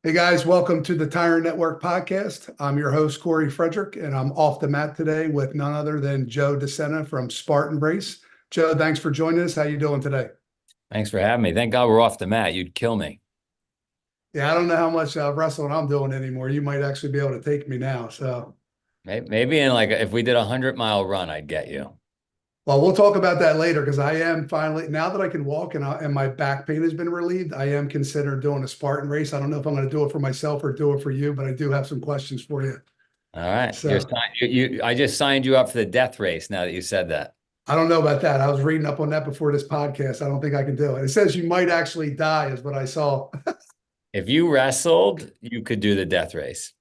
Hey guys, welcome to the Tyrant Network podcast. I'm your host, Corey Frederick, and I'm off the mat today with none other than Joe Sena from Spartan. Joe, thanks for joining us. How you doing today? Thanks for having me. Thank God we're off the mat. You'd kill me. Yeah, I don't know how much wrestling I'm doing anymore. You might actually be able to take me now. Maybe in like if we did a 100-mile run, I'd get you. Well, we'll talk about that later because I am finally, now that I can walk and my back pain has been relieved, I am considering doing a Spartan race. I don't know if I'm going to do it for myself or do it for you, but I do have some questions for you. All right. So I just signed you up for the death race now that you said that. I don't know about that. I was reading up on that before this podcast. I don't think I can do it. It says you might actually die, is what I saw. If you wrestled, you could do the death race.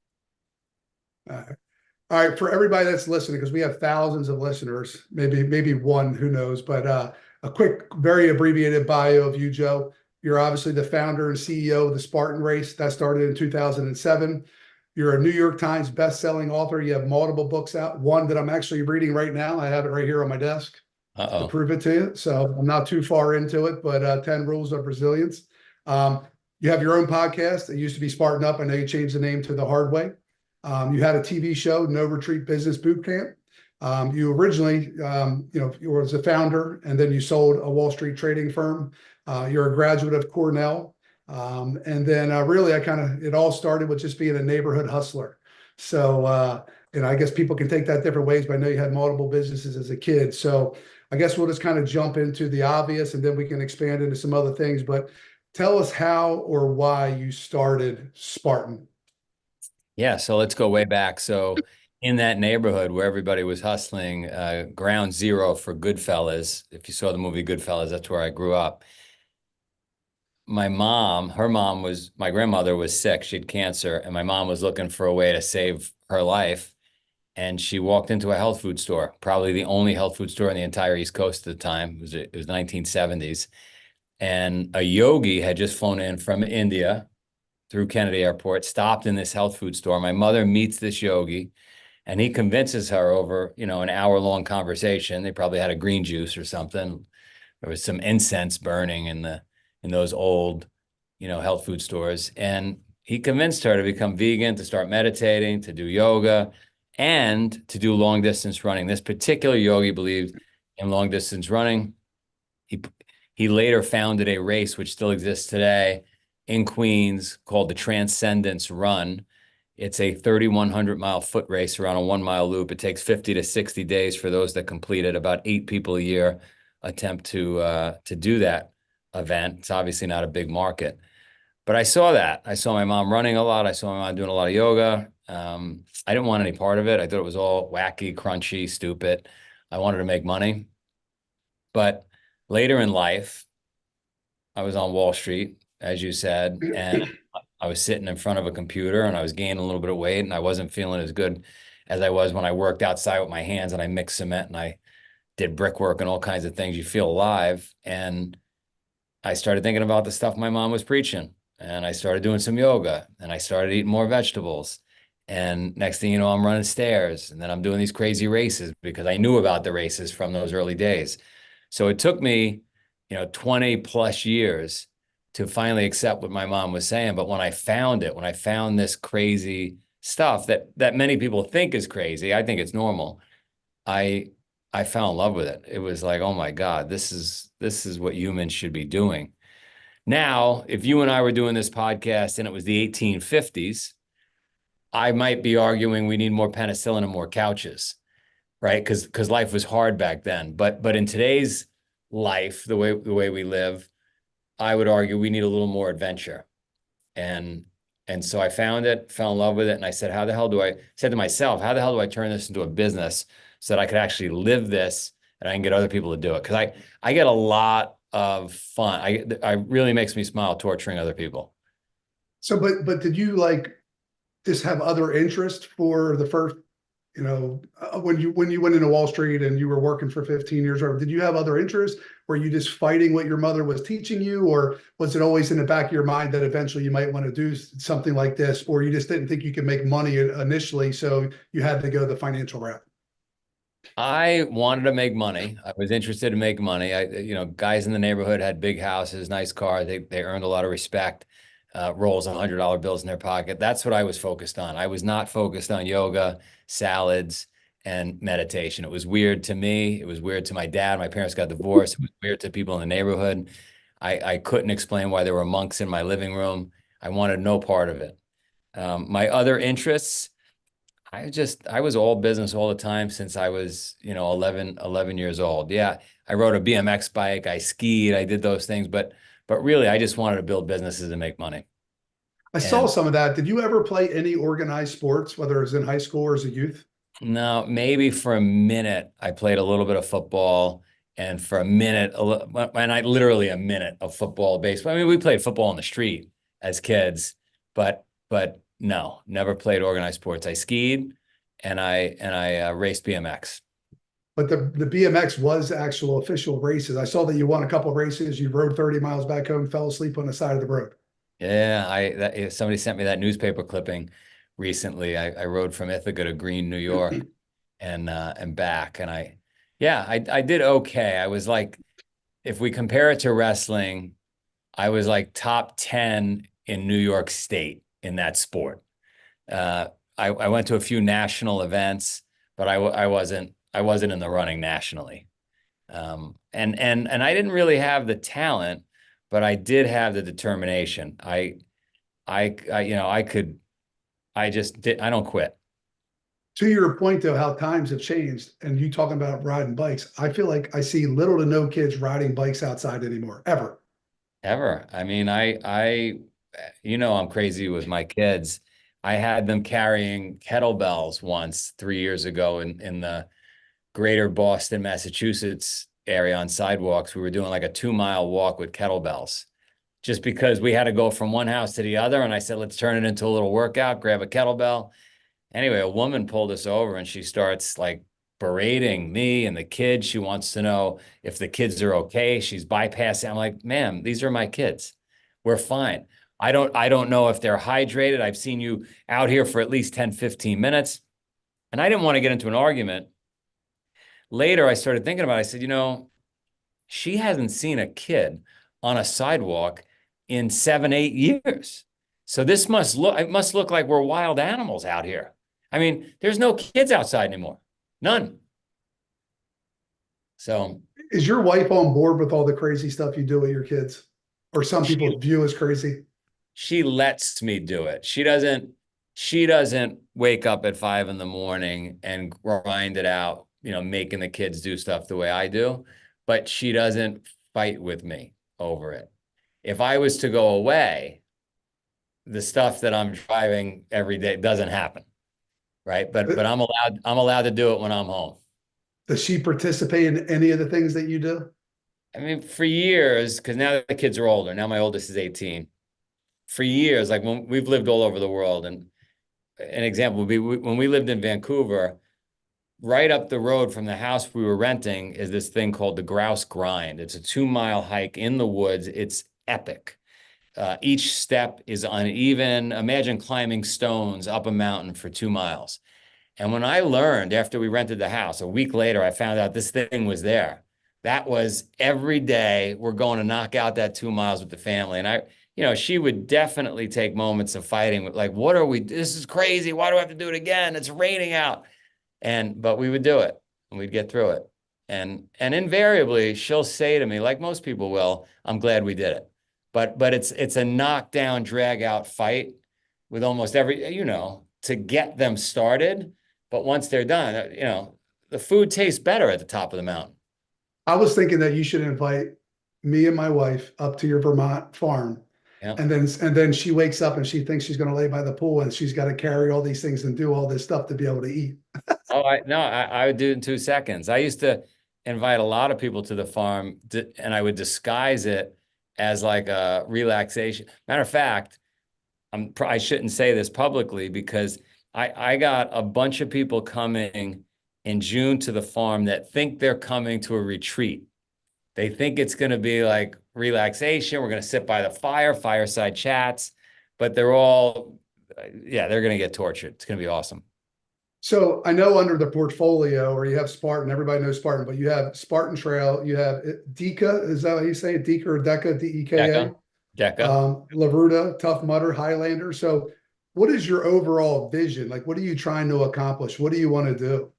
All right, for everybody that's listening, because we have thousands of listeners, maybe one, who knows, but a quick, very abbreviated bio of you, Joe. You're obviously the founder and CEO of the Spartan Race that started in 2007. You're a New York Times best-selling author. You have multiple books out, one that I'm actually reading right now. I have it right here on my desk to Uh-oh. prove it to you. So I'm not too far into it, but 10 Rules of Resilience. You have your own podcast. It used to be Spartan Up. I know you changed the name to The Hard Way. You had a TV show, No Retreat Business Boot Camp. You originally, you were a founder, and then you sold a Wall Street trading firm. You're a graduate of Cornell. And then really, it all started with just being a neighborhood hustler. So, I guess people can take that different ways, but I know you had multiple businesses as a kid. So I guess we'll just kind of jump into the obvious, and then we can expand into some other things. But tell us how or why you started Spartan. Yeah, so let's go way back. So in that neighborhood where everybody was hustling, ground zero for Goodfellas. If you saw the movie Goodfellas, that's where I grew up. My grandmother was sick. She had cancer, and my mom was looking for a way to save her life. And she walked into a health food store, probably the only health food store in the entire East Coast at the time. It was 1970s. And a yogi had just flown in from India through Kennedy Airport, stopped in this health food store. My mother meets this yogi, and he convinces her over, an hour-long conversation. They probably had a green juice or something. There was some incense burning in those old, health food stores. And he convinced her to become vegan, to start meditating, to do yoga, and to do long distance running. This particular yogi believed in long distance running. He later founded a race which still exists today in Queens called the Transcendence Run. It's a 3,100-mile foot race around a 1-mile loop. It takes 50 to 60 days for those that complete it. About 8 people a year attempt to do that event. It's obviously not a big market. But I saw that. I saw my mom running a lot. I saw my mom doing a lot of yoga. I didn't want any part of it. I thought it was all wacky, crunchy, stupid. I wanted to make money. But later in life, I was on Wall Street, as you said, and I was sitting in front of a computer, and I was gaining a little bit of weight, and I wasn't feeling as good as I was when I worked outside with my hands and I mixed cement and I did brickwork and all kinds of things. You feel alive. And I started thinking about the stuff my mom was preaching, and I started doing some yoga, and I started eating more vegetables. And next thing you know, I'm running stairs, and then I'm doing these crazy races because I knew about the races from those early days. So it took me, 20 plus years to finally accept what my mom was saying. But when I found this crazy stuff that many people think is crazy, I think it's normal. I fell in love with it. It was like, oh my God, this is what humans should be doing. Now, if you and I were doing this podcast and it was the 1850s, I might be arguing we need more penicillin and more couches, right? Because life was hard back then. But in today's life, the way we live, I would argue we need a little more adventure. And so I found it, fell in love with it, and I said, said to myself, how the hell do I turn this into a business so that I could actually live this and I can get other people to do it? Because I get a lot of fun. I really makes me smile torturing other people. So, but did you just have other interest for the first, when you went into Wall Street and you were working for 15 years, or did you have other interests? Were you just fighting what your mother was teaching you, or was it always in the back of your mind that eventually you might want to do something like this, or you just didn't think you could make money initially, so you had to go the financial route? I wanted to make money. I was interested in making money. Guys in the neighborhood had big houses, nice cars. They earned a lot of respect. rolls of $100 bills in their pocket. That's what I was focused on. I was not focused on yoga, salads, and meditation. It was weird to me. It was weird to my dad. My parents got divorced. It was weird to people in the neighborhood. I couldn't explain why there were monks in my living room. I wanted no part of it. My other interests, I was all business all the time since I was, 11 years old. Yeah, I rode a BMX bike, I skied, I did those things, but really I just wanted to build businesses and make money. I saw And some of that. Did you ever play any organized sports, whether it was in high school or as a youth? no, maybe for a minute I played a little bit of football, and for a minute, and I literally a minute of football, baseball. I mean, we played football on the street as kids, but no, never played organized sports. I skied and I raced BMX. But the BMX was actual official races. I saw that you won a couple of races. You rode 30 miles back home, fell asleep on the side of the road. Yeah, somebody sent me that newspaper clipping recently. I rode from Ithaca to Greene, New York, and back, and I did okay. I was like, if we compare it to wrestling, I was like top 10 in New York State in that sport. Uh, I went to a few national events, but I wasn't in the running nationally. And I didn't really have the talent, but I did have the determination. I just did. I don't quit. To your point, though, how times have changed, and you talking about riding bikes, I feel like I see little to no kids riding bikes outside anymore, ever. Ever. I mean, I'm crazy with my kids. I had them carrying kettlebells once 3 years ago in the greater Boston, Massachusetts area on sidewalks. We were doing like a 2-mile walk with kettlebells just because we had to go from one house to the other. And I said, let's turn it into a little workout, grab a kettlebell. Anyway, a woman pulled us over and she starts like berating me and the kids. She wants to know if the kids are okay. She's bypassing. I'm like, ma'am, these are my kids. We're fine. I don't know if they're hydrated. I've seen you out here for at least 10, 15 minutes. And I didn't want to get into an argument. Later, I started thinking about it. I said, she hasn't seen a kid on a sidewalk in 7, 8 years. So it must look like we're wild animals out here. I mean, there's no kids outside anymore. None. So Is your wife on board with all the crazy stuff you do with your kids? Or some she people view as crazy? she lets me do it. She doesn't wake up at 5 in the morning and grind it out, making the kids do stuff the way I do, but she doesn't fight with me over it. If I was to go away, the stuff that I'm driving every day doesn't happen, right? But I'm allowed to do it when I'm home. Does she participate in any of the things that you do? I mean, for years, because now the kids are older. Now my oldest is 18. For years, like when we've lived all over the world, and an example would be when we lived in Vancouver, right up the road from the house we were renting is this thing called the Grouse Grind. It's a 2-mile hike in the woods. It's epic. Each step is uneven. Imagine climbing stones up a mountain for 2 miles. And when I learned after we rented the house, a week later, I found out this thing was there. That was every day we're going to knock out that 2 miles with the family. And she would definitely take moments of fighting, like, what are we? This is crazy. Why do I have to do it again? It's raining out. But we would do it and we'd get through it. And invariably she'll say to me, like most people will, I'm glad we did it. But it's a knockdown, drag out fight with almost every, to get them started. But once they're done, the food tastes better at the top of the mountain. I was thinking that you should invite me and my wife up to your Vermont farm. Yeah. And then she wakes up and she thinks she's going to lay by the pool and she's got to carry all these things and do all this stuff to be able to eat. Oh, I would do it in 2 seconds. I used to invite a lot of people to the farm and I would disguise it as like a relaxation. Matter of fact, I shouldn't say this publicly because I got a bunch of people coming in June to the farm that think they're coming to a retreat. They think it's going to be like relaxation. We're going to sit by the fire, fireside chats, but they're going to get tortured. It's going to be awesome. So I know under the portfolio, or you have Spartan, everybody knows Spartan, but you have Spartan Trail, you have DECA, is that how you say it? DECA or DECA, DEKA? Deca. Laverda, Tough Mudder, Highlander. So what is your overall vision? Like, what are you trying to accomplish? What do you want to do?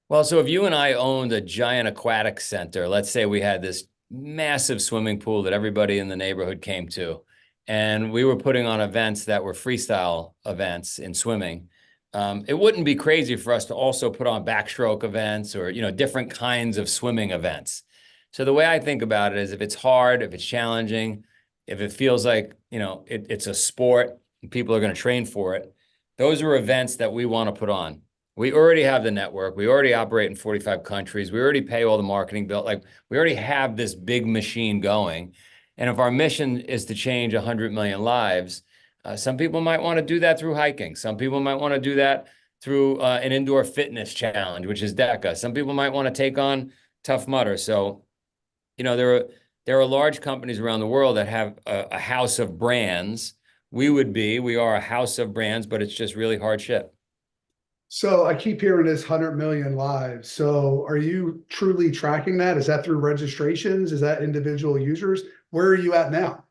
Well, so if you and I owned a giant aquatic center, let's say we had this massive swimming pool that everybody in the neighborhood came to, and we were putting on events that were freestyle events in swimming, it wouldn't be crazy for us to also put on backstroke events or, different kinds of swimming events. So the way I think about it is if it's hard, if it's challenging, if it feels like, it's a sport and people are going to train for it, those are events that we want to put on. We already have the network. We already operate in 45 countries. We already pay all the marketing bill. Like we already have this big machine going. And if our mission is to change 100 million lives, some people might want to do that through hiking. Some people might want to do that through an indoor fitness challenge, which is DECA. Some people might want to take on Tough Mudder. So, there are large companies around the world that have a house of brands. We are a house of brands, but it's just really hard shit. So I keep hearing this 100 million lives. So are you truly tracking that? Is that through registrations? Is that individual users? Where are you at now?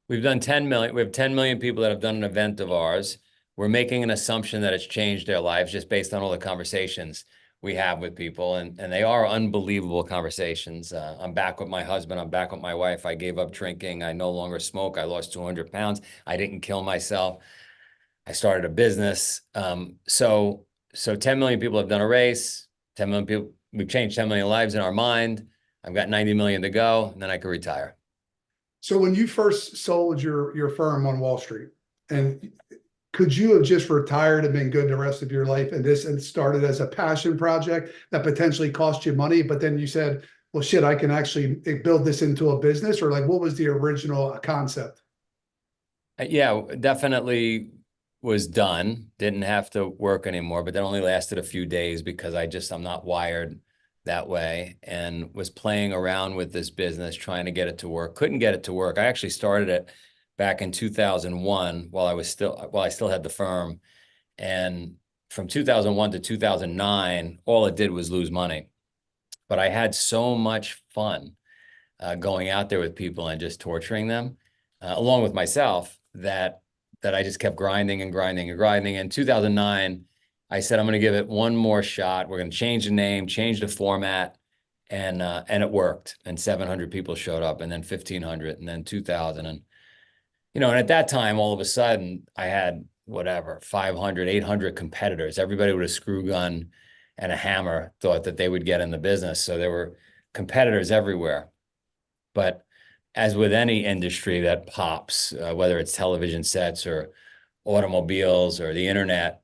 We've done 10 million. We have 10 million people that have done an event of ours. We're making an assumption that it's changed their lives just based on all the conversations we have with people. And they are unbelievable conversations. I'm back with my husband. I'm back with my wife. I gave up drinking. I no longer smoke. I lost 200 pounds. I didn't kill myself. I started a business. So 10 million people have done a race. 10 million people, we've changed 10 million lives in our mind. I've got 90 million to go, and then I can retire. So when you first sold your firm on Wall Street, and could you have just retired and been good the rest of your life and started as a passion project that potentially cost you money, but then you said, well, shit, I can actually build this into a business? Or like, what was the original concept? Yeah, definitely was done. Didn't have to work anymore, but that only lasted a few days because I'm not wired that way, and was playing around with this business, trying to get it to work. Couldn't get it to work. I actually started it back in 2001 while I still had the firm. And from 2001 to 2009, all it did was lose money. But I had so much fun going out there with people and just torturing them, along with myself, that I just kept grinding and grinding and grinding. In 2009, I said, I'm going to give it one more shot. We're going to change the name, change the format. And it worked. And 700 people showed up, and then 1,500, and then 2,000. And at that time, all of a sudden, I had whatever, 500, 800 competitors. Everybody with a screw gun and a hammer thought that they would get in the business. So there were competitors everywhere. But as with any industry that pops, whether it's television sets or automobiles or the internet,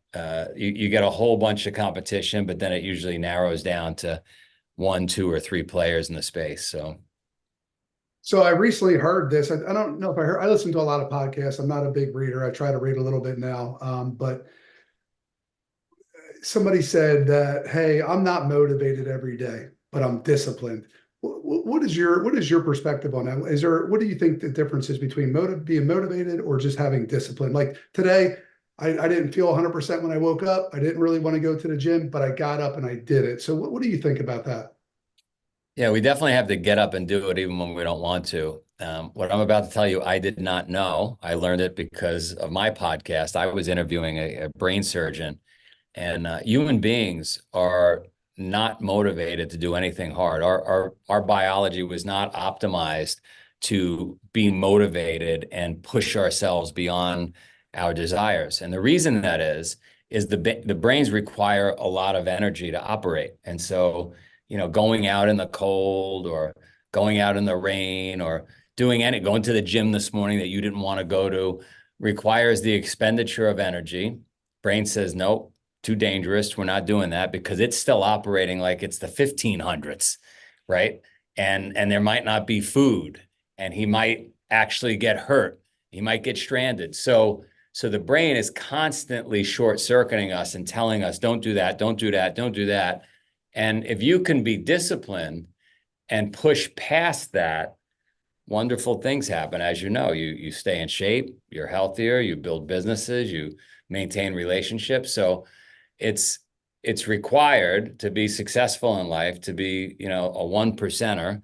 you get a whole bunch of competition, but then it usually narrows down to 1, 2, or 3 players in the space. So I recently heard this. I don't know if I listen to a lot of podcasts. I'm not a big reader. I try to read a little bit now. But somebody said that, hey, I'm not motivated every day, but I'm disciplined. What is your perspective on that? What do you think the difference is between being motivated or just having discipline? Like today, I didn't feel 100% when I woke up. I didn't really want to go to the gym, but I got up and I did it. So what do you think about that? Yeah, we definitely have to get up and do it even when we don't want to. What I'm about to tell you, I did not know. I learned it because of my podcast. I was interviewing a brain surgeon, and human beings are not motivated to do anything hard. Our biology was not optimized to be motivated and push ourselves beyond our desires. And the reason that is the brains require a lot of energy to operate. And so, going out in the cold or going out in the rain or going to the gym this morning that you didn't want to go to requires the expenditure of energy. Brain says, nope, too dangerous. We're not doing that because it's still operating like it's the 1500s, right? And there might not be food, and he might actually get hurt. He might get stranded. So the brain is constantly short-circuiting us and telling us, don't do that, don't do that, don't do that. And if you can be disciplined and push past that, wonderful things happen. As you know, you stay in shape, you're healthier, you build businesses, you maintain relationships. So it's required to be successful in life, to be, a one percenter,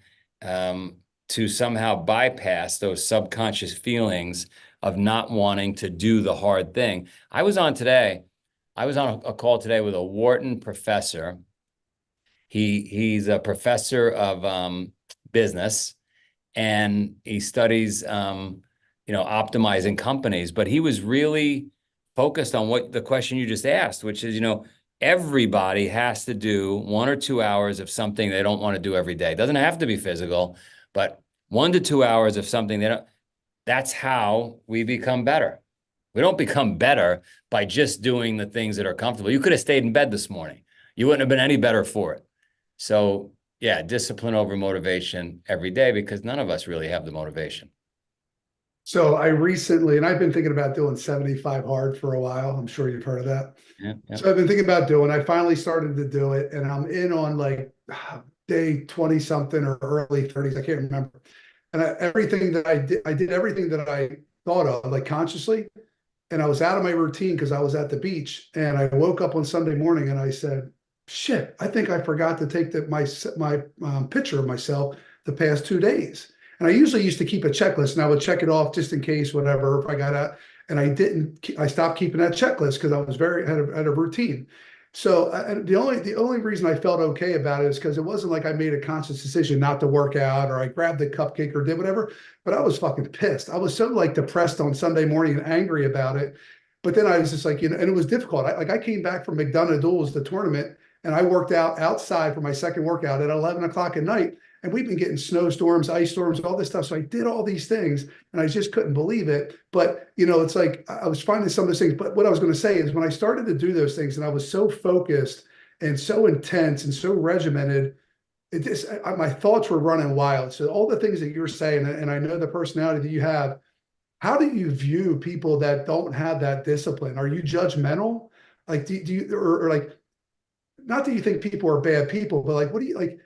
to somehow bypass those subconscious feelings of not wanting to do the hard thing. I was on a call today with a Wharton professor. He's a professor of business, and he studies optimizing companies, but he was really focused on what the question you just asked, which is, everybody has to do 1 or 2 hours of something they don't want to do every day. It doesn't have to be physical, but 1 to 2 hours of something that's how we become better. We don't become better by just doing the things that are comfortable. You could have stayed in bed this morning. You wouldn't have been any better for it. So yeah, discipline over motivation every day, because none of us really have the motivation. So I recently, and I've been thinking about doing 75 hard for a while. I'm sure you've heard of that. Yeah, yeah. So I've been thinking about doing, I finally started to do it, and I'm in on like day 20 something or early 30s. I can't remember. And everything that I did everything that I thought of like consciously. And I was out of my routine because I was at the beach, and I woke up on Sunday morning and I said, shit, I think I forgot to take my picture of myself the past 2 days. And I usually used to keep a checklist, and I would check it off just in case, whatever, if I got out. And I stopped keeping that checklist because I was had a routine. So the only reason I felt okay about it is because it wasn't like I made a conscious decision not to work out, or I grabbed the cupcake or did whatever, but I was fucking pissed. I was so like depressed on Sunday morning and angry about it. But then I was just like, and it was difficult. I came back from McDonough Duels, the tournament, and I worked out outside for my second workout at 11 o'clock at night. And we've been getting snowstorms, ice storms, all this stuff. So I did all these things, and I just couldn't believe it. But, it's like I was finding some of those things. But what I was going to say is when I started to do those things, and I was so focused and so intense and so regimented, my thoughts were running wild. So all the things that you're saying, and I know the personality that you have, how do you view people that don't have that discipline? Are you judgmental? Like, do you, or like, not that you think people are bad people, but like, what do you like?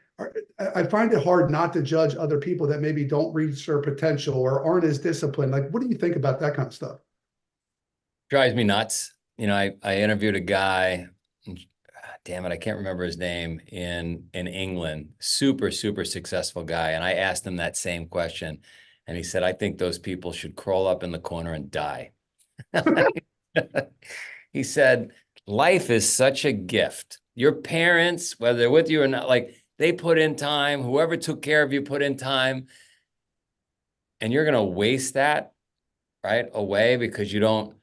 I find it hard not to judge other people that maybe don't reach their potential or aren't as disciplined. Like, what do you think about that kind of stuff? Drives me nuts. I interviewed a guy, damn it, I can't remember his name, in England, super, super successful guy. And I asked him that same question. And he said, I think those people should crawl up in the corner and die. He said, life is such a gift. Your parents, whether they're with you or not, like, they put in time. Whoever took care of you put in time. And you're going to waste that right away because you don't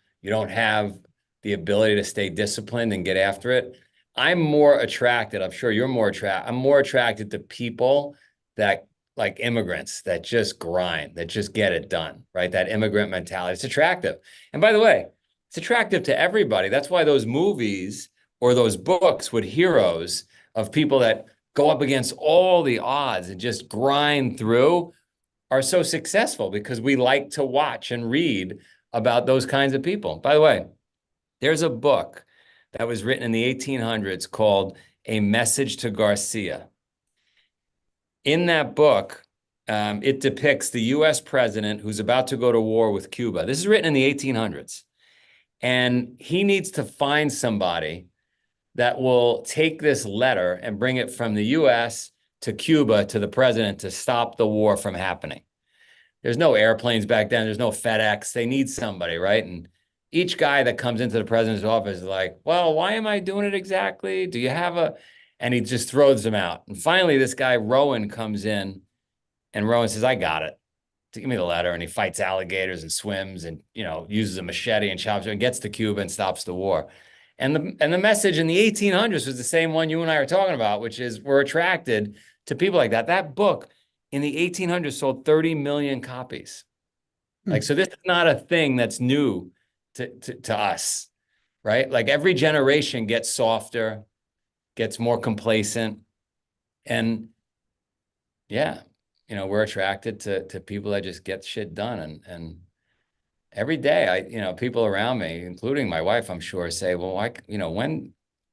have the ability to stay disciplined and get after it. I'm more attracted, I'm sure you're more attracted. I'm more attracted to people that, like immigrants, that just grind, that just get it done, right? That immigrant mentality. It's attractive. And by the way, it's attractive to everybody. That's why those movies or those books with heroes of people that go up against all the odds and just grind through are so successful, because we like to watch and read about those kinds of people. By the way, there's a book that was written in the 1800s called A Message to Garcia. In that book, it depicts the US president who's about to go to war with Cuba. This is written in the 1800s. And he needs to find somebody that will take this letter and bring it from the US to Cuba to the president to stop the war from happening. There's no airplanes back then. There's no FedEx. They need somebody, right? And each guy that comes into the president's office is like, well, why am I doing it exactly? Do you have a... And he just throws them out. And finally, this guy, Rowan, comes in, and Rowan says, I got it. Give me the letter. And he fights alligators and swims and, uses a machete and chops it and gets to Cuba and stops the war. And the message in the 1800s was the same one you and I are talking about, which is we're attracted to people like that. That book in the 1800s sold 30 million copies. Like, so this is not a thing that's new to us, right? Like, every generation gets softer, gets more complacent. And yeah, we're attracted to people that just get shit done. And every day people around me, including my wife, I'm sure, say, well, why,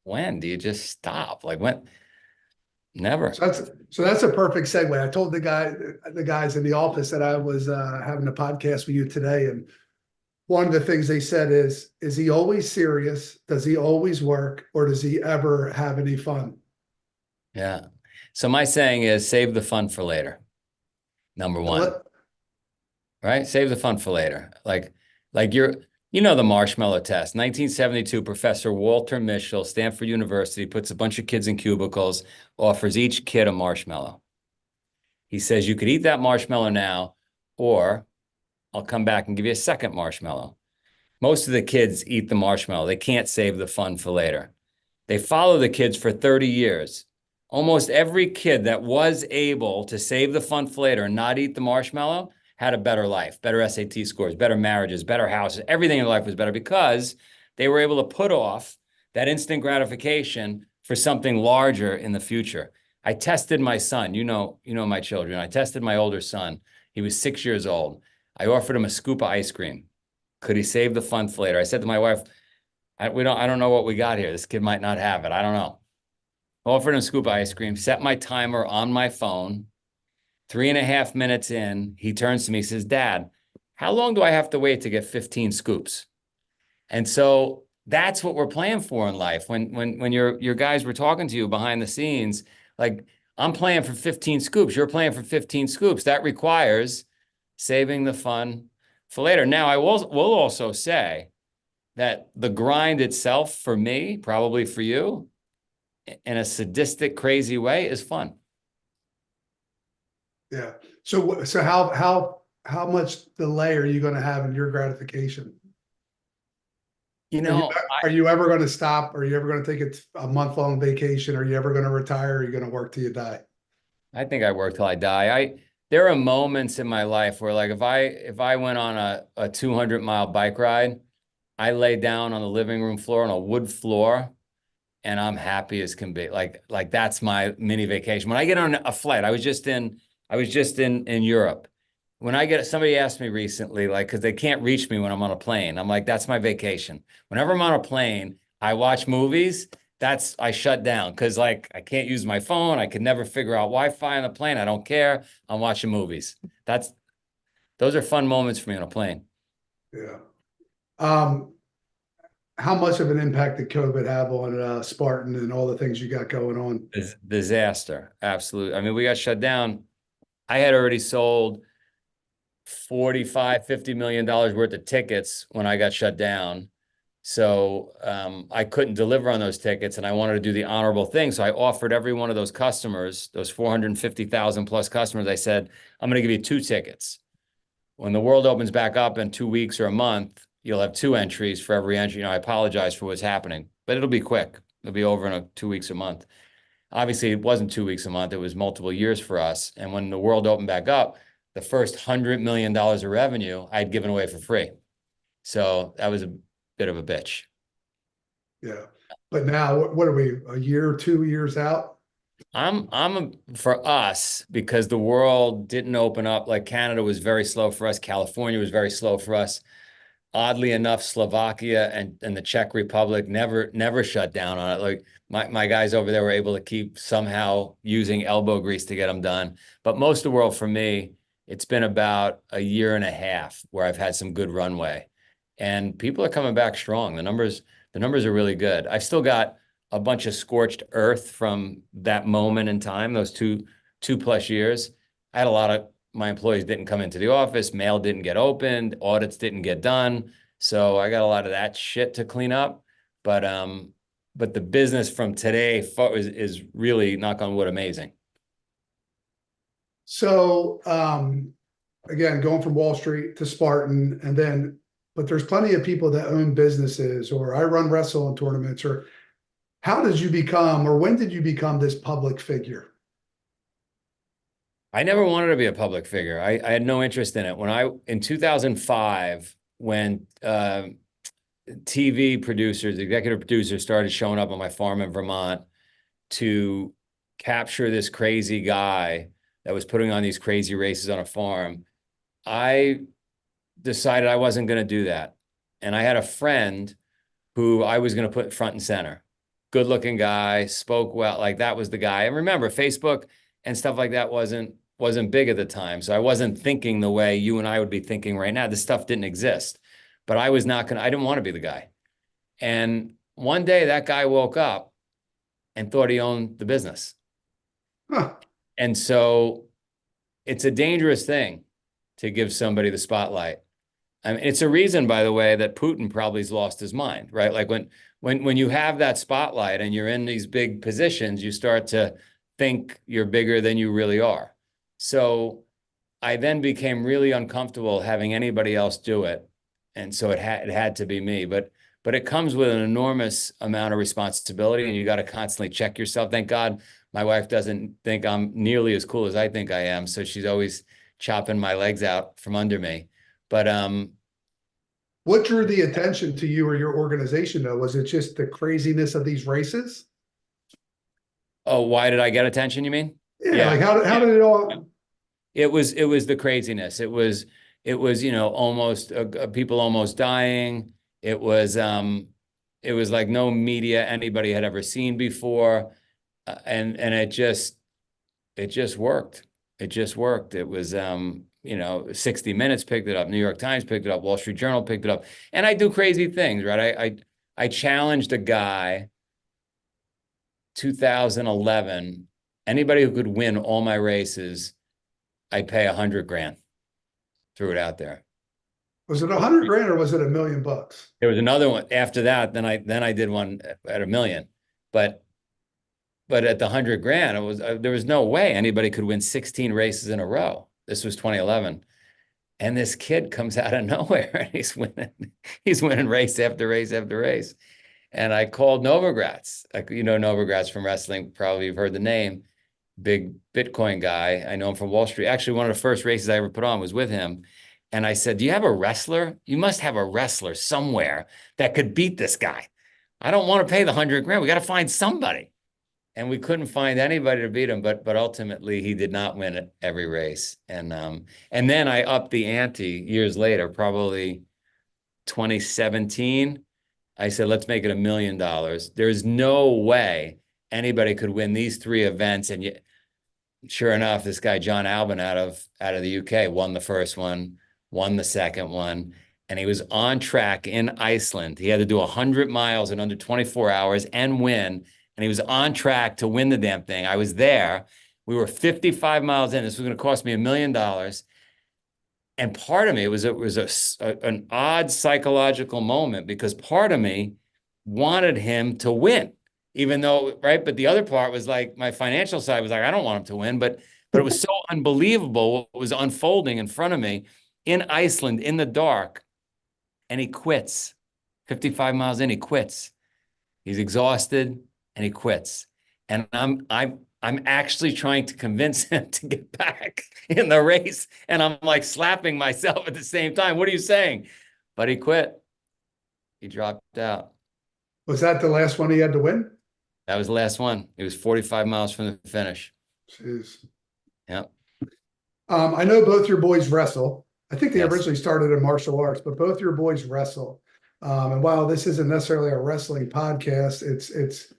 when do you just stop? Like, when? Never. So that's a perfect segue. I told the guys in the office that I was having a podcast with you today, and one of the things they said is he always serious? Does he always work, or does he ever have any fun? Yeah. So my saying is, save the fun for later. Number So one, right? Save the fun for later. Like you know, the marshmallow test. 1972, Professor Walter Mischel, Stanford University, puts a bunch of kids in cubicles, offers each kid a marshmallow. He says, you could eat that marshmallow now, or I'll come back and give you a second marshmallow. Most of the kids eat the marshmallow. They can't save the fun for later. They follow the kids for 30 years. Almost every kid that was able to save the fun for later and not eat the marshmallow had a better life, better SAT scores, better marriages, better houses. Everything in life was better because they were able to put off that instant gratification for something larger in the future. I tested my son. You know my children. I tested my older son. He was 6 years old. I offered him a scoop of ice cream. Could he save the fun for later? I said to my wife, I don't know what we got here. This kid might not have it. I don't know. Offered him a scoop of ice cream, set my timer on my phone. 3.5 minutes in, he turns to me, says, Dad, how long do I have to wait to get 15 scoops? And so that's what we're playing for in life. When your guys were talking to you behind the scenes, like, I'm playing for 15 scoops, you're playing for 15 scoops. That requires saving the fun for later. Now, I will also say that the grind itself for me, probably for you, in a sadistic, crazy way, is fun. yeah. So how much delay are you going to have in your gratification? You Are you know, are you ever going to stop? Are you ever going to take a month-long vacation? Are you ever going to retire? Are you going to work till you die? I think I work till I die. There are moments in my life where, like, if I went on a 200-mile bike ride, I lay down on the living room floor on a wood floor and I'm happy as can be. Like that's my mini vacation. When I get on a flight, I was just in Europe. When somebody asked me recently, like, because they can't reach me when I'm on a plane. I'm like, that's my vacation. Whenever I'm on a plane, I watch movies. I shut down because, like, I can't use my phone. I could never figure out Wi-Fi on the plane. I don't care. I'm watching movies. Those are fun moments for me on a plane. Yeah. Um, how much of an impact did COVID have on Spartan and all the things you got going on? Disaster. Absolutely. I mean, we got shut down. I had already sold 45, $50 million worth of tickets when I got shut down. So I couldn't deliver on those tickets and I wanted to do the honorable thing. So I offered every one of those customers, those 450,000 plus customers, I said, I'm going to give you 2 tickets. When the world opens back up in 2 weeks or a month, you'll have 2 entries for every entry. I apologize for what's happening, but it'll be quick. It'll be over in 2 weeks a month. Obviously, it wasn't 2 weeks a month. It was multiple years for us. And when the world opened back up, the first $100 million of revenue I'd given away for free. So that was a bit of a bitch. Yeah. But now, what are we, a year or 2 years out? For us, because the world didn't open up. Like, Canada was very slow for us. California was very slow for us. Oddly enough, Slovakia and the Czech Republic never shut down on it. Like, my guys over there were able to keep somehow using elbow grease to get them done. But most of the world, for me, it's been about a year and a half where I've had some good runway, and people are coming back strong. The numbers are really good. I've still got a bunch of scorched earth from that moment in time, those two plus years. I had a lot of my employees didn't come into the office, mail didn't get opened, audits didn't get done. So I got a lot of that shit to clean up. But the business from today is really, knock on wood, amazing. So, again, going from Wall Street to Spartan, but there's plenty of people that own businesses, or I run wrestling tournaments, or how did you become, or when did you become this public figure? I never wanted to be a public figure. I had no interest in it. In 2005, when TV producers, executive producers started showing up on my farm in Vermont to capture this crazy guy that was putting on these crazy races on a farm, I decided I wasn't going to do that. And I had a friend who I was going to put front and center. Good looking guy, spoke well, like that was the guy. And remember, Facebook and stuff like that wasn't big at the time. So I wasn't thinking the way you and I would be thinking right now. This stuff didn't exist. But I didn't want to be the guy. And one day that guy woke up and thought he owned the business. Huh. And so it's a dangerous thing to give somebody the spotlight. I mean, it's a reason, by the way, that Putin probably's lost his mind, right? Like when you have that spotlight and you're in these big positions, you start to think you're bigger than you really are. So I then became really uncomfortable having anybody else do it. And so it had to be me. But it comes with an enormous amount of responsibility, and you got to constantly check yourself. Thank God my wife doesn't think I'm nearly as cool as I think I am. So she's always chopping my legs out from under me. But What drew the attention to you or your organization, though? Was it just the craziness of these races? oh, why did I get attention, you mean? Yeah, like how did it all? It was the craziness. It was almost people almost dying. It was like no media anybody had ever seen before, and it just worked. It just worked. It was 60 Minutes picked it up, New York Times picked it up, Wall Street Journal picked it up, and I do crazy things, right? I challenged a guy 2011. Anybody who could win all my races, I'd pay $100,000. Threw it out there. Was it 100 grand or was it $1 million? There was another one after that. Then I did one at $1 million, but at the 100,000, it was there was no way anybody could win 16 races in a row. This was 2011, and this kid comes out of nowhere and he's winning race after race after race. And I called Novogratz. Novogratz from wrestling. Probably you've heard the name. Big Bitcoin guy. I know him from Wall Street. Actually, one of the first races I ever put on was with him. And I said, do you have a wrestler? You must have a wrestler somewhere that could beat this guy. I don't want to pay the 100,000. We got to find somebody. And we couldn't find anybody to beat him, but ultimately he did not win it every race. And then I upped the ante years later, probably 2017. I said, let's make it $1 million. There's no way anybody could win these 3 events. And sure enough, this guy, John Albin out of the UK, won the first one, won the second one. And he was on track in Iceland. He had to do 100 miles in under 24 hours and win. And he was on track to win the damn thing. I was there. We were 55 miles in. This was going to cost me $1 million. And part of me, it was an odd psychological moment, because part of me wanted him to win, even though, right? But the other part was like, my financial side was like, I don't want him to win, but it was so unbelievable what was unfolding in front of me in Iceland in the dark. And he quits. 55 miles in, he quits. He's exhausted and he quits. And I'm actually trying to convince him to get back in the race. And I'm like slapping myself at the same time. What are you saying? But he quit. He dropped out. Was that the last one he had to win? That was the last one. It was 45 miles from the finish. Jeez. Yep. I know both your boys wrestle. I think they Yes. originally started in martial arts, but both your boys wrestle. And while this isn't necessarily a wrestling podcast, it's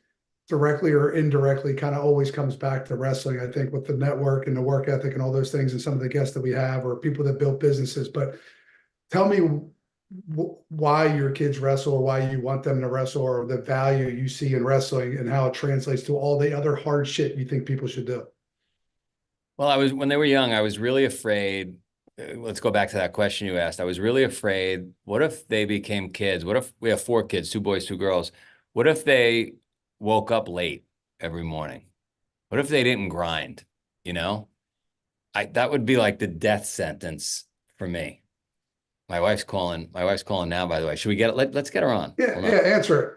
directly or indirectly kind of always comes back to wrestling, I think, with the network and the work ethic and all those things, and some of the guests that we have or people that built businesses. But tell me why your kids wrestle, or why you want them to wrestle, or the value you see in wrestling and how it translates to all the other hard shit you think people should do. Well, when they were young, I was really afraid. Let's go back to that question you asked. I was really afraid. What if they became kids? What if we have 4 kids, 2 boys, 2 girls? What if they woke up late every morning? What if they didn't grind? That would be like the death sentence for me. My wife's calling now, by the way. Should we get it? Let's get her on. Yeah, answer it.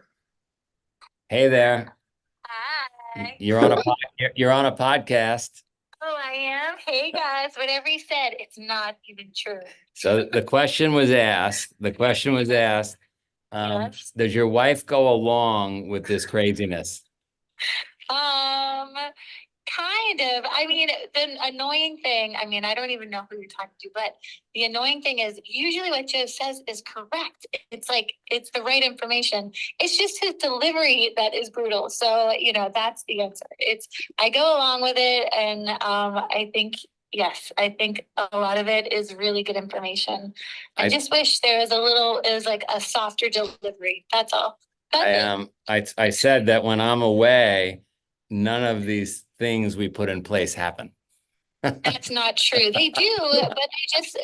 Hey there. Hi. You're on a podcast. Oh, I am. Hey guys, whatever you said, it's not even true. So the question was asked. Yes. Does your wife go along with this craziness? Kind of. I mean, the annoying thing, I don't even know who you're talking to, but the annoying thing is usually what Joe says is correct. It's like, it's the right information. It's just his delivery that is brutal. So, that's the answer. I go along with it. And I think, yes, I think a lot of it is really good information. I just wish it was like a softer delivery. That's all. I said that when I'm away, none of these things we put in place happen. That's not true. They do, but they just,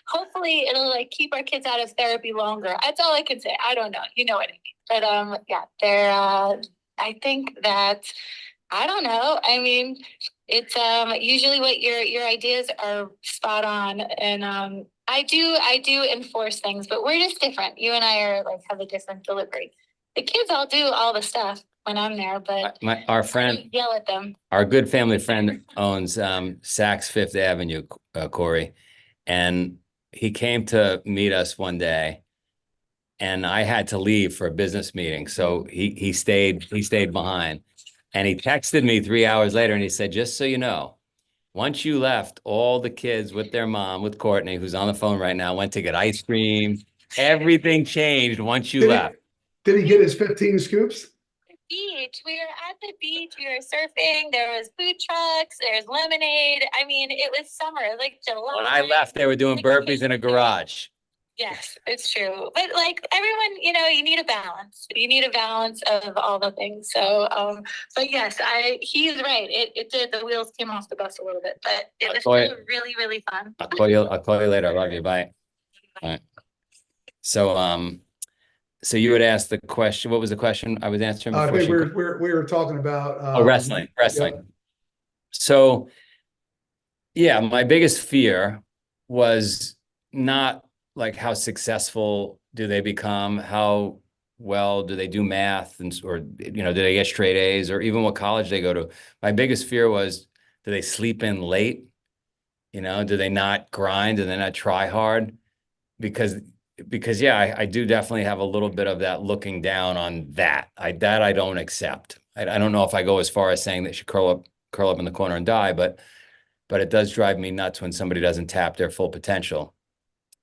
hopefully it'll like keep our kids out of therapy longer. That's all I can say. I don't know. You know what I mean? But yeah, they're I think that I don't know. I mean, it's usually what your ideas are spot on. And I do enforce things, but we're just different. You and I are like have a different delivery. The kids all do all the stuff when I'm there, but Our I friend, don't yell at them. our good family friend owns Saks Fifth Avenue, Corey, and he came to meet us one day, and I had to leave for a business meeting, so he stayed behind, and he texted me 3 hours later, and he said, "Just so you know, once you left, all the kids with their mom, with Courtney, who's on the phone right now, went to get ice cream. Everything changed once you Did left." did he get his 15 scoops? Beach. We were at the beach. We were surfing. There was food trucks. There's lemonade. I mean, it was summer, like July. When I left, they were doing burpees in a garage. Yes, it's true. But like everyone, you need a balance. You need a balance of all the things. So, but yes, he's right. It did. The wheels came off the bus a little bit, but it was still really, really fun. I'll call you later. I love you. Bye. All right. So you would ask the question. What was the question I was answering I before think she? we were talking about Wrestling. Yep. So yeah, my biggest fear was not like how successful do they become, how well do they do math, or do they get straight A's, or even what college they go to. My biggest fear was, do they sleep in late? Do they not grind? Do they not try hard? Because yeah, I do definitely have a little bit of that looking down on that. I don't accept. I don't know if I go as far as saying they should curl up in the corner and die, but it does drive me nuts when somebody doesn't tap their full potential.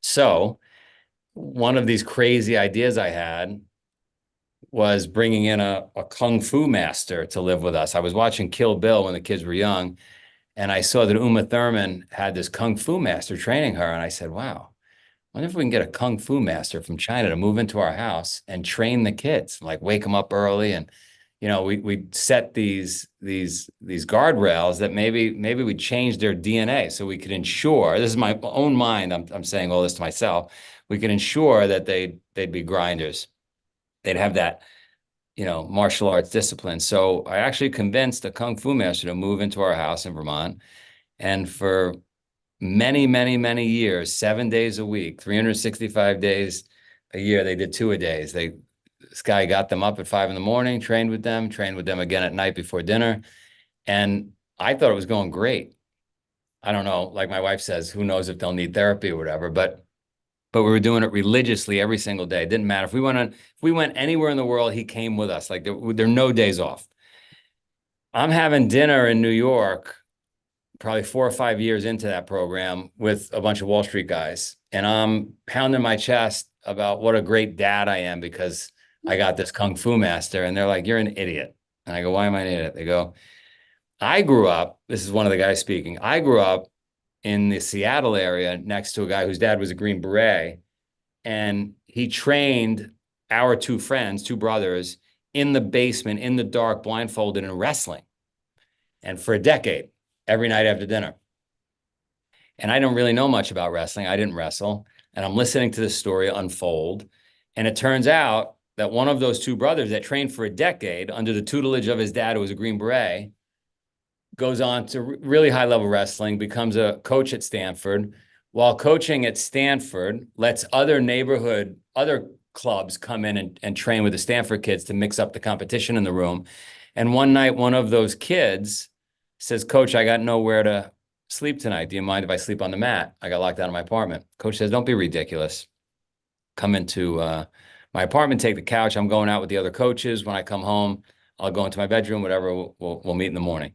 So one of these crazy ideas I had was bringing in a kung fu master to live with us. I was watching Kill Bill when the kids were young, and I saw that Uma Thurman had this kung fu master training her, and I said, wow, I wonder if we can get a kung fu master from China to move into our house and train the kids, like wake them up early. And, we set these guardrails that maybe we change their DNA so we could ensure, this is my own mind, I'm saying all this to myself, we could ensure that they'd be grinders. They'd have that, martial arts discipline. So I actually convinced a kung fu master to move into our house in Vermont. And for many, many, many years, 7 days a week, 365 days a year, they did 2-a-days. This guy got them up at 5 a.m, trained with them again at night before dinner. And I thought it was going great. I don't know, like my wife says, who knows if they'll need therapy or whatever, but we were doing it religiously every single day. It didn't matter. If we went anywhere in the world, he came with us. Like there are no days off. I'm having dinner in New York probably 4 or 5 years into that program with a bunch of Wall Street guys. And I'm pounding my chest about what a great dad I am because I got this kung fu master. And they're like, you're an idiot. And I go, why am I an idiot? They go, I grew up, this is one of the guys speaking, I grew up in the Seattle area next to a guy whose dad was a Green Beret. And he trained our two brothers, in the basement, in the dark, blindfolded, in wrestling. And for a decade, every night after dinner. And I don't really know much about wrestling. I didn't wrestle. And I'm listening to this story unfold. And it turns out that one of those two brothers that trained for a decade under the tutelage of his dad, who was a Green Beret, goes on to really high level wrestling, becomes a coach at Stanford. While coaching at Stanford, lets other clubs come in and train with the Stanford kids to mix up the competition in the room. And one night, one of those kids says, Coach, I got nowhere to sleep tonight. Do you mind if I sleep on the mat? I got locked out of my apartment. Coach says, don't be ridiculous. Come into my apartment, take the couch. I'm going out with the other coaches. When I come home, I'll go into my bedroom, whatever. We'll meet in the morning.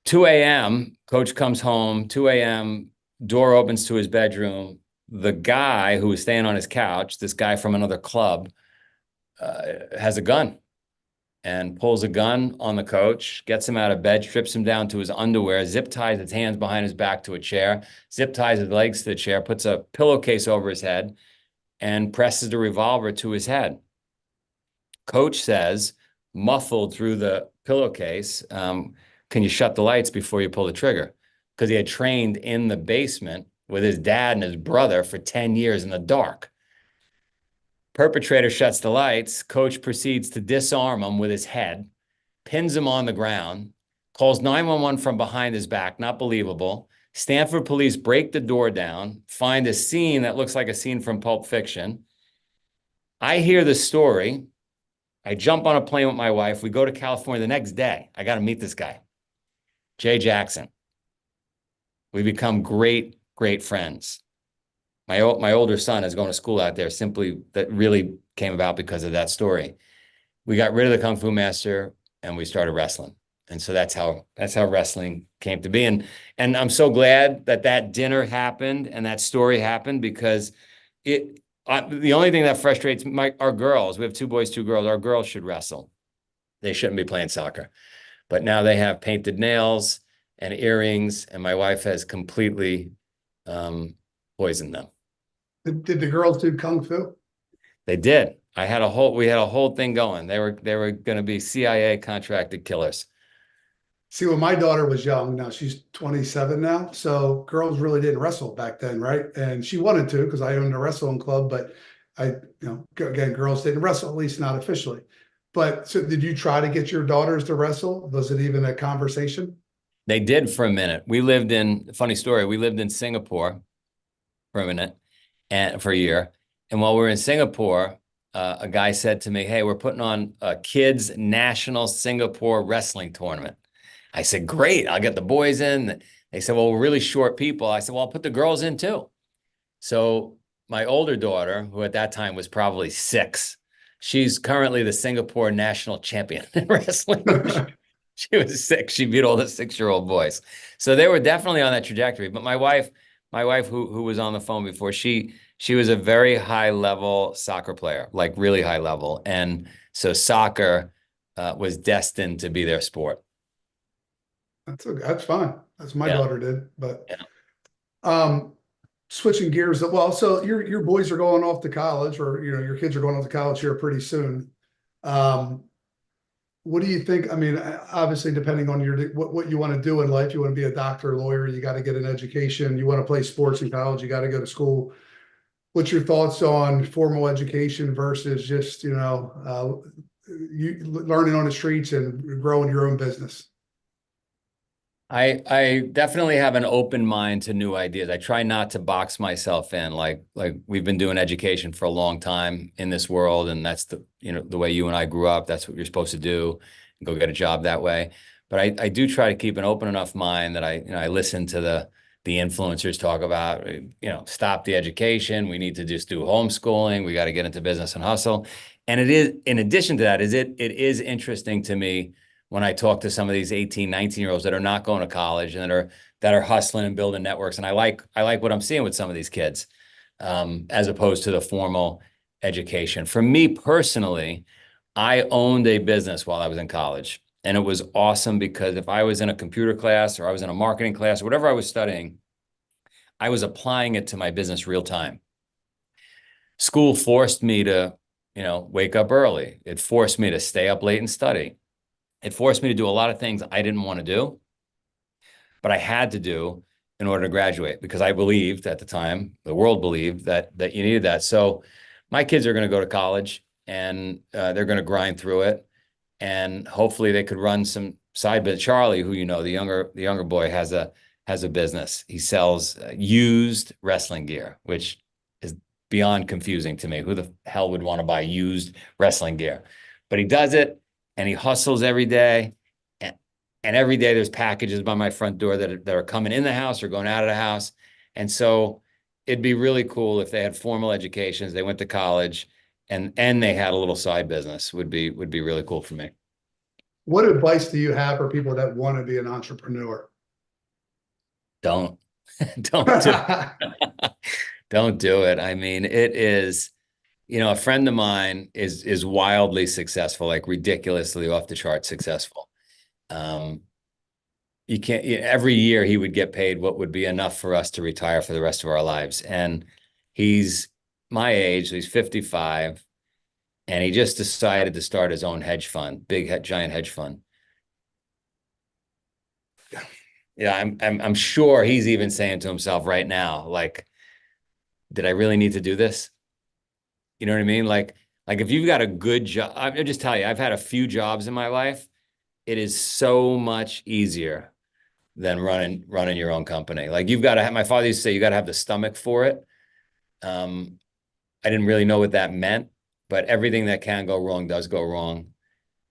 2 a.m., coach comes home, 2 a.m., door opens to his bedroom. The guy who was staying on his couch, this guy from another club, has a gun and pulls a gun on the coach, gets him out of bed, strips him down to his underwear, zip ties his hands behind his back to a chair, zip ties his legs to the chair, puts a pillowcase over his head, and presses the revolver to his head. Coach says, muffled through the pillowcase, can you shut the lights before you pull the trigger? because he had trained in the basement with his dad and his brother for 10 years in the dark. Perpetrator shuts the lights. Coach proceeds to disarm him with his head, pins him on the ground, calls 911 from behind his back. Not believable. Stanford police break the door down, find a scene that looks like a scene from Pulp Fiction. I hear the story. I jump on a plane with my wife. We go to California the next day. I got to meet this guy, Jay Jackson. We become great, great friends. My older son is going to school out there. Simply, that really came about because of that story. We got rid of the Kung Fu master and we started wrestling. And so that's how wrestling came to be. And I'm so glad that dinner happened and that story happened, because the only thing that frustrates our girls, we have 2 boys, 2 girls, our girls should wrestle. They shouldn't be playing soccer. But now they have painted nails and earrings, and my wife has completely poisoned them. Did the girls do Kung Fu? They did. We had a whole thing going. They were going to be CIA contracted killers. See, when my daughter was young, now she's 27 now, so girls really didn't wrestle back then, right? And she wanted to, because I owned a wrestling club, but again, girls didn't wrestle, at least not officially. But so did you try to get your daughters to wrestle? Was it even a conversation? They did for a minute. Funny story, we lived in Singapore for a minute and for a year. And while we were in Singapore, a guy said to me, "Hey, we're putting on a kids' national Singapore wrestling tournament." I said, "Great, I'll get the boys in." They said, "Well, we're really short people." I said, "Well, I'll put the girls in too." So my older daughter, who at that time was probably 6, she's currently the Singapore national champion in wrestling. She was 6. She beat all the 6-year-old boys. So they were definitely on that trajectory. But my wife, who was on the phone before, she was a very high level soccer player, like really high level. And so soccer was destined to be their sport. That's fine. That's what my Yeah. daughter did. But switching gears, well, so your boys are going off to college, or your kids are going off to college here pretty soon. What do you think? I mean, obviously, depending on what you want to do in life, you want to be a doctor, lawyer, you got to get an education. You want to play sports in college, you got to go to school. What's your thoughts on formal education versus just you learning on the streets and growing your own business? I definitely have an open mind to new ideas. I try not to box myself in. Like we've been doing education for a long time in this world, and that's the way you and I grew up. That's what you're supposed to do, go get a job that way. But I do try to keep an open enough mind that I listen to the influencers talk about, stop the education. We need to just do homeschooling. We got to get into business and hustle. And it is, in addition to that, it is interesting to me when I talk to some of these 18, 19-year-olds that are not going to college and that are hustling and building networks. And I like what I'm seeing with some of these kids, as opposed to the formal education. For me personally, I owned a business while I was in college. And it was awesome because if I was in a computer class or I was in a marketing class, or whatever I was studying, I was applying it to my business real time. School forced me to, wake up early. It forced me to stay up late and study. It forced me to do a lot of things I didn't want to do, but I had to do in order to graduate, because I believed at the time, the world believed that you needed that. So my kids are going to go to college and they're going to grind through it, and hopefully they could run some side business. Charlie, who the younger boy, has a business. He sells used wrestling gear, which is beyond confusing to me. Who the hell would want to buy used wrestling gear? But he does it. And he hustles every day, and every day there's packages by my front door that are coming in the house or going out of the house. And so it'd be really cool if they had formal educations, they went to college, and they had a little side business. Would be really cool for me. What advice do you have for people that want to be an entrepreneur? Don't do it. Don't do it. I mean, it is. A friend of mine is wildly successful, like ridiculously off the chart successful. You can't, every year he would get paid what would be enough for us to retire for the rest of our lives. And he's my age, so he's 55, and he just decided to start his own hedge fund, giant hedge fund. Yeah, I'm sure he's even saying to himself right now, like, did I really need to do this? You know what I mean? Like if you've got a good job, I'll just tell you, I've had a few jobs in my life. It is so much easier than running your own company. Like you've got to have, my father used to say, you got to have the stomach for it. I didn't really know what that meant, but everything that can go wrong does go wrong.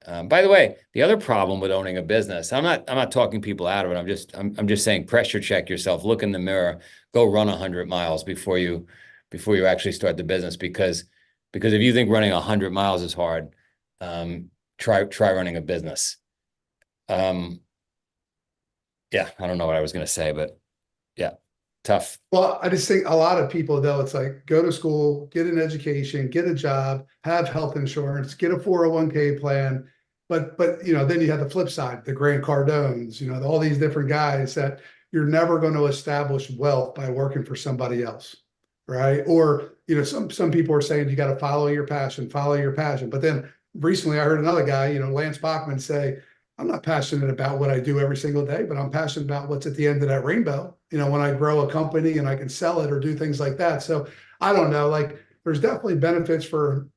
By the way, the other problem with owning a business, I'm not talking people out of it. I'm just saying pressure check yourself, look in the mirror, go run 100 miles before you actually start the business because if you think running 100 miles is hard, try running a business. Um, yeah, I don't know what I was going to say, but yeah, tough. Well, I just think a lot of people though, it's like go to school, get an education, get a job, have health insurance, get a 401k plan. But then you have the flip side, the Grant Cardones, all these different guys that you're never going to establish wealth by working for somebody else. Right. Or, some people are saying you got to follow your passion, follow your passion. But then recently I heard another guy, Lance Bachman say, I'm not passionate about what I do every single day, but I'm passionate about what's at the end of that rainbow. When I grow a company and I can sell it or do things like that. So I don't know, like there's definitely benefits for,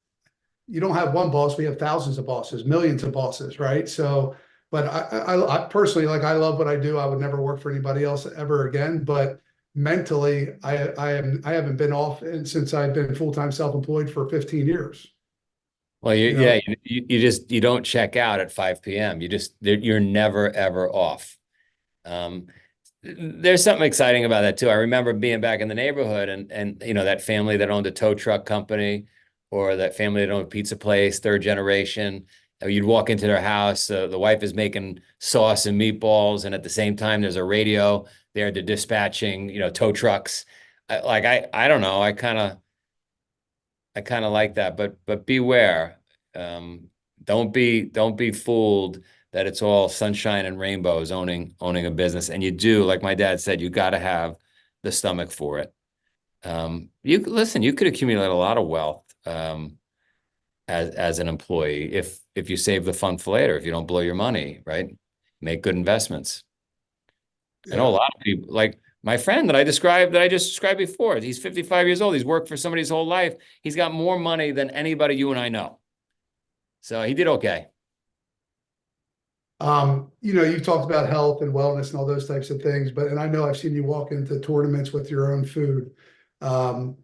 you don't have one boss, we have thousands of bosses, millions of bosses, right? So, but I personally, like, I love what I do. I would never work for anybody else ever again. But mentally, I haven't been off since I've been full-time self-employed for 15 years. Well, You know, you don't check out at 5 p.m. You're never ever off. Um, there's something exciting about that too. I remember being back in the neighborhood and that family that owned a tow truck company or that family that owned a pizza place, third generation. You'd walk into their house, the wife is making sauce and meatballs, and at the same time there's a radio there to dispatching, tow trucks. I don't know. I kind of like that, but beware. Um, don't be fooled that it's all sunshine and rainbows owning a business. And you do, like my dad said, you got to have the stomach for it. You could accumulate a lot of wealth as an employee if you save the fund for later, if you don't blow your money, right? Make good investments. I know a yeah. lot of people, like my friend that I just described before. He's 55 years old. He's worked for somebody his whole life. He's got more money than anybody you and I know. So he did okay. You've talked about health and wellness and all those types of things, and I know I've seen you walk into tournaments with your own food. Um,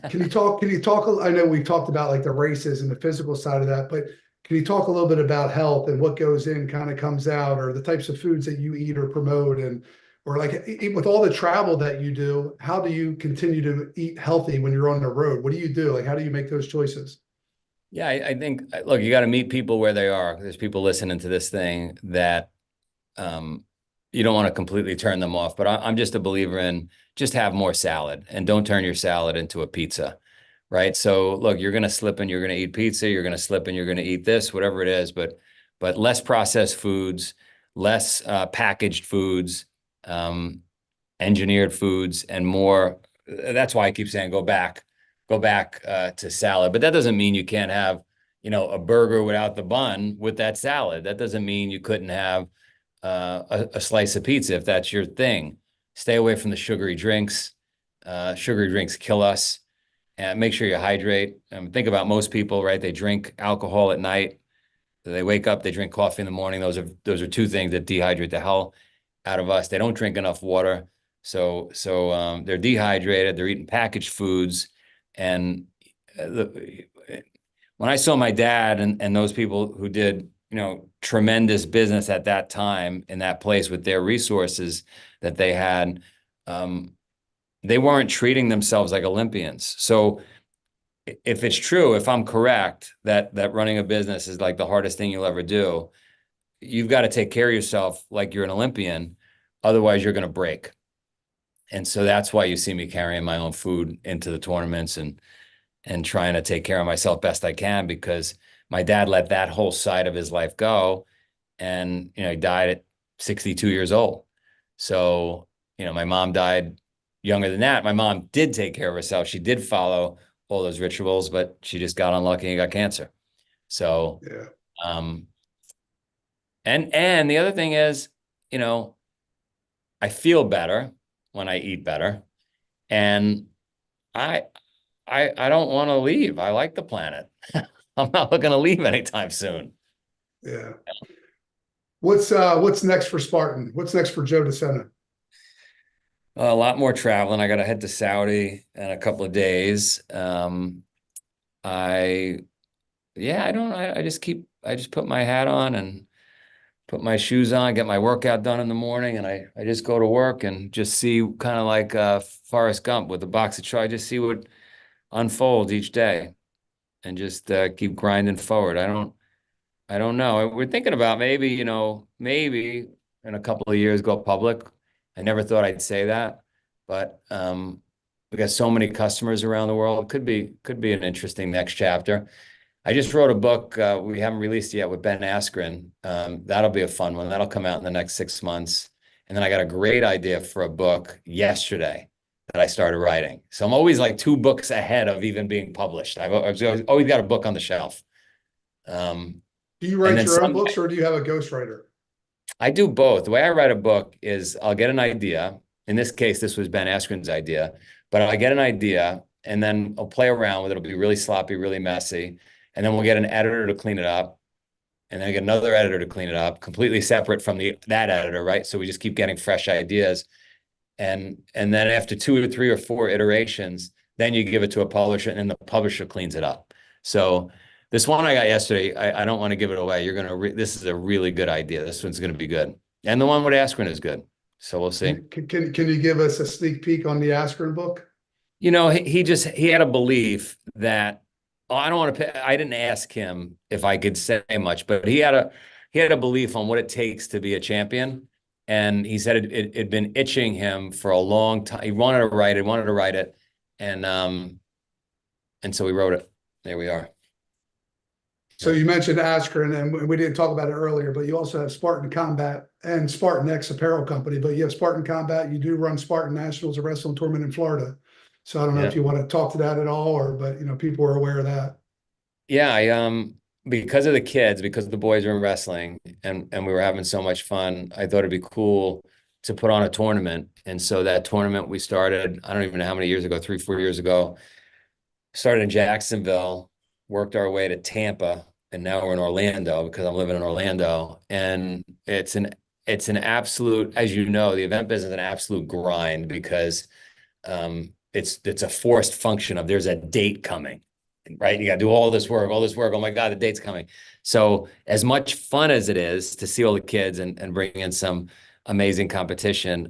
can you talk, I know we've talked about like the races and the physical side of that, but can you talk a little bit about health and what goes in kind of comes out, or the types of foods that you eat or promote, and or like with all the travel that you do, how do you continue to eat healthy when you're on the road? What do you do? Like, how do you make those choices? Yeah, I think, look, you got to meet people where they are. There's people listening to this thing that um, you don't want to completely turn them off, but I'm just a believer in just have more salad and don't turn your salad into a pizza, right? So look, you're going to slip and you're going to eat pizza, you're going to slip and you're going to eat this, whatever it is, but less processed foods, less packaged foods, um, engineered foods, and more. That's why I keep saying go back to salad. But that doesn't mean you can't have, a burger without the bun with that salad. That doesn't mean you couldn't have a slice of pizza if that's your thing. Stay away from the sugary drinks. Sugary drinks kill us. And make sure you hydrate. Think about most people, right? They drink alcohol at night. They wake up, they drink coffee in the morning. Those are two things that dehydrate the hell out of us. They don't drink enough water. So they're dehydrated. They're eating packaged foods. And when I saw my dad and those people who did, tremendous business at that time in that place with their resources that they had, they weren't treating themselves like Olympians. So if it's true, if I'm correct, that running a business is like the hardest thing you'll ever do, you've got to take care of yourself like you're an Olympian. Otherwise, you're going to break. And so that's why you see me carrying my own food into the tournaments and trying to take care of myself best I can, because my dad let that whole side of his life go. And, he died at 62 years old. So, my mom died younger than that. My mom did take care of herself. She did follow all those rituals, but she just got unlucky and got cancer. So, Yeah. um, and the other thing is, you know, I feel better when I eat better. And I I don't want to leave. I like the planet. I'm not looking to leave anytime soon. Yeah. What's next for Spartan? What's next for Joe DeSena? A lot more traveling. I got to head to Saudi in a couple of days. I yeah, I just put my hat on and put my shoes on, get my workout done in the morning, and I just go to work and just see, kind of like Forrest Gump with a box of chocolate. I just see what unfolds each day and just keep grinding forward. I don't know. We're thinking about maybe, maybe in a couple of years go public. I never thought I'd say that, but we got so many customers around the world. Could be an interesting next chapter. I just wrote a book we haven't released yet with Ben Askren. That'll be a fun one. That'll come out in the next 6 months. And then I got a great idea for a book yesterday that I started writing. So I'm always like 2 books ahead of even being published. I've always got a book on the shelf. Do you And write then your own some, books or do you have a ghostwriter? I do both. The way I write a book is I'll get an idea. In this case, this was Ben Askren's idea, but I get an idea and then I'll play around with it. It'll be really sloppy, really messy. And then we'll get an editor to clean it up. And then I get another editor to clean it up, completely separate from that editor, right? So we just keep getting fresh ideas. And then after 2 or 3 or 4 iterations, then you give it to a publisher and the publisher cleans it up. So this one I got yesterday, I don't want to give it away. This is a really good idea. This one's going to be good. And the one with Askren is good. So we'll see. Can you give us a sneak peek on the Askren book? He had a belief that, I don't want to, I didn't ask him if I could say much, but he had a belief on what it takes to be a champion. And he said it'd been itching him for a long time. He wanted to write it. And so we wrote it. There we are. So you mentioned Askren, and we didn't talk about it earlier, but you also have Spartan Combat and Spartan X Apparel Company. But you have Spartan Combat. You do run Spartan Nationals, a wrestling tournament in Florida. So I don't know if you want to talk to that at all, but people are aware of that. Yeah, I because of the kids, because the boys are in wrestling, and we were having so much fun, I thought it'd be cool to put on a tournament. And so that tournament we started, I don't even know how many years ago, 3, 4 years ago, started in Jacksonville, worked our way to Tampa, and now we're in Orlando because I'm living in Orlando. And it's an absolute, as you know, the event business is an absolute grind because it's a forced function of there's a date coming, right? You got to do all this work. Oh my God, the date's coming. So as much fun as it is to see all the kids and bring in some amazing competition,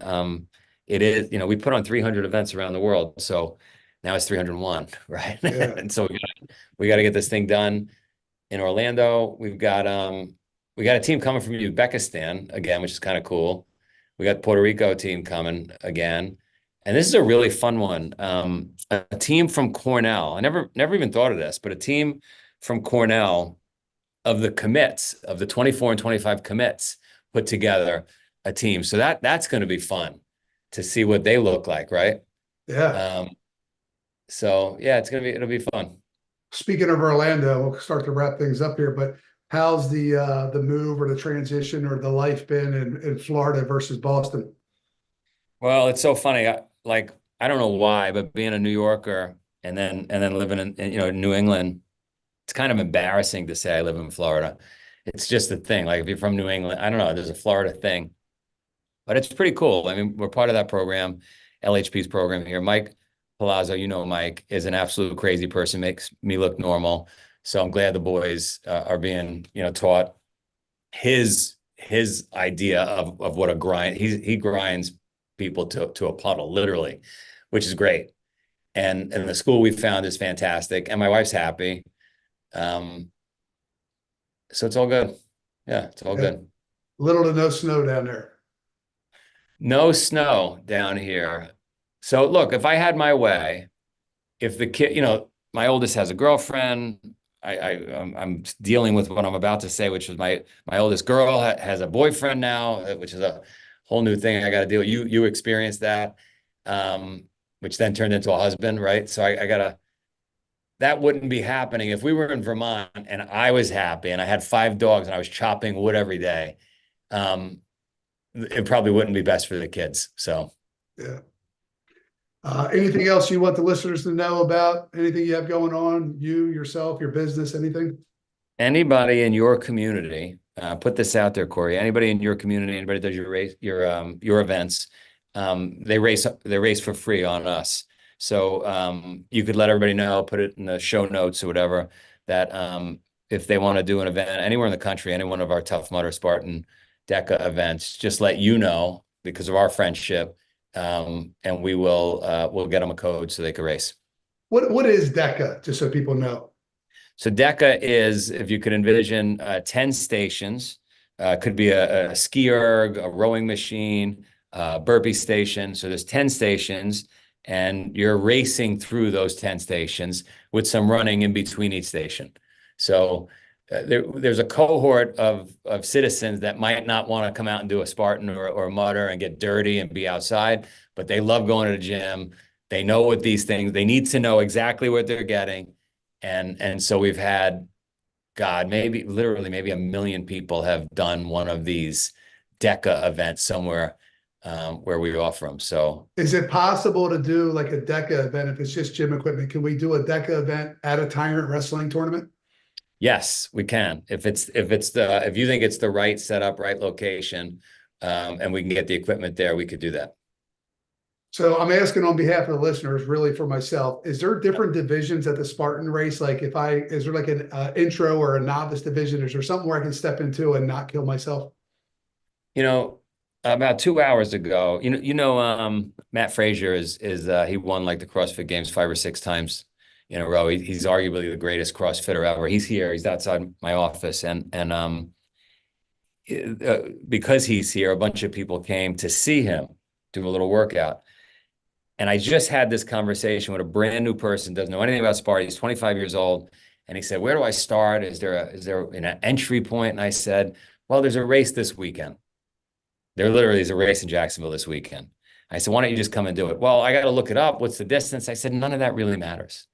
it is, we put on 300 events around the world. So now it's 301, right? Yeah. And so we got to get this thing done in Orlando. We got a team coming from Uzbekistan again, which is kind of cool. We got Puerto Rico team coming again. And this is a really fun one. A team from Cornell. I never even thought of this, but a team from Cornell of the commits, of the 24 and 25 commits, put together a team. So that's going to be fun to see what they look like, right? Yeah. So yeah, it'll be fun. Speaking of Orlando, we'll start to wrap things up here, but how's the move or the transition or the life been in Florida versus Boston? Well, it's so funny. I don't know why, but being a New Yorker and then living in New England, it's kind of embarrassing to say I live in Florida. It's just a thing. Like if you're from New England, I don't know, there's a Florida thing, but it's pretty cool. I mean, we're part of that program, LHP's program here. Mike Palazzo, Mike is an absolute crazy person, makes me look normal. So I'm glad the boys are being, taught his idea of what a grind. He grinds people to a puddle, literally, which is great. And the school we found is fantastic, and my wife's happy. So it's all good. Yeah, it's all good. Little to no snow down there. No snow down here. So look, if I had my way, if the kid, my oldest has a girlfriend, I'm dealing with what I'm about to say, which is my oldest girl has a boyfriend now, which is a whole new thing I got to deal with. You experienced that, which then turned into a husband, right? So that wouldn't be happening if we were in Vermont and I was happy and I had 5 dogs and I was chopping wood every day. it probably wouldn't be best for the kids. So. Yeah. Anything else you want the listeners to know about? Anything you have going on, you, yourself, your business, anything? Anybody in your community, put this out there, Corey. Anybody in your community, anybody that does your race, your events, they race for free on us. So you could let everybody know, put it in the show notes or whatever, that if they want to do an event anywhere in the country, any one of our Tough Mudder Spartan DECA events, just let you know because of our friendship, and we'll get them a code so they can race. What is DECA? Just so people know. So DECA is, if you could envision 10 stations, could be a ski erg, a rowing machine, burpee station. So there's 10 stations and you're racing through those 10 stations with some running in between each station. So there's a cohort of citizens that might not want to come out and do a Spartan or a Mudder and get dirty and be outside, but they love going to the gym. They know what these things, they need to know exactly what they're getting. And so we've had, God, maybe 1 million people have done one of these DECA events somewhere where we offer them. So is it possible to do like a DECA event if it's just gym equipment? Can we do a DECA event at a Tyrant wrestling tournament? Yes, we can. If you think it's the right setup, right location, and we can get the equipment there, we could do that. So I'm asking on behalf of the listeners, really for myself, is there different divisions at the Spartan race? Like is there like an intro or a novice division? Is there something where I can step into and not kill myself? About 2 hours ago, Matt Frazier is he won like the CrossFit Games 5 or 6 times in a row. He's arguably the greatest CrossFitter ever. He's here. He's outside my office, and because he's here, a bunch of people came to see him do a little workout. And I just had this conversation with a brand new person, doesn't know anything about Spartan. He's 25 years old. And he said, where do I start? Is there an entry point? And I said, well, there's a race this weekend. There literally is a race in Jacksonville this weekend. I said, why don't you just come and do it? Well, I got to look it up. What's the distance? I said, none of that really matters.